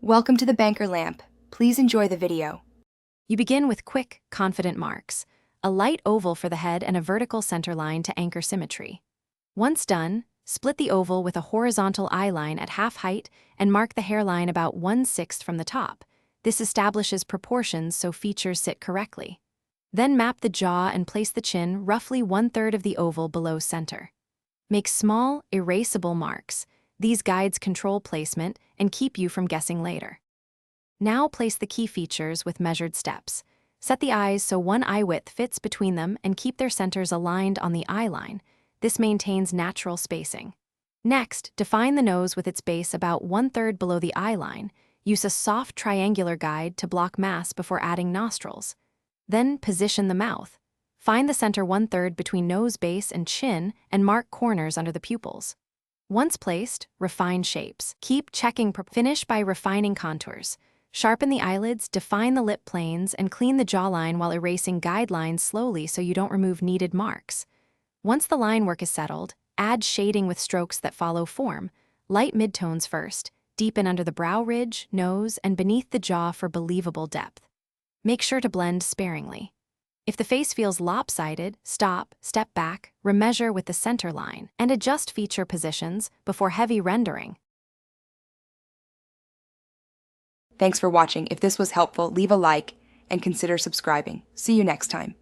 Welcome to the banker lamp. Please enjoy the video. You begin with quick, confident marks, a light oval for the head and a vertical center line to anchor symmetry. Once done, split the oval with a horizontal eye line at half height and mark the hairline about 1/6 from the top. This establishes proportions so features sit correctly. Then map the jaw and place the chin roughly 1/3 of the oval below center. Make small, erasable marks. These guides control placement and keep you from guessing later. Now place the key features with measured steps. Set the eyes so one eye width fits between them and keep their centers aligned on the eye line. This maintains natural spacing. Next, define the nose with its base about 1/3 below the eye line. Use a soft triangular guide to block mass before adding nostrils. Then position the mouth. Find the center 1/3 between nose base and chin and mark corners under the pupils. Once placed, refine shapes. Keep checking. Finish by refining contours. Sharpen the eyelids, define the lip planes, and clean the jawline while erasing guidelines slowly so you don't remove needed marks. Once the line work is settled, add shading with strokes that follow form. Light midtones first, deepen under the brow ridge, nose, and beneath the jaw for believable depth. Make sure to blend sparingly. If the face feels lopsided, stop, step back, remeasure with the center line, and adjust feature positions before heavy rendering. Thanks for watching. If this was helpful, leave a like and consider subscribing. See you next time.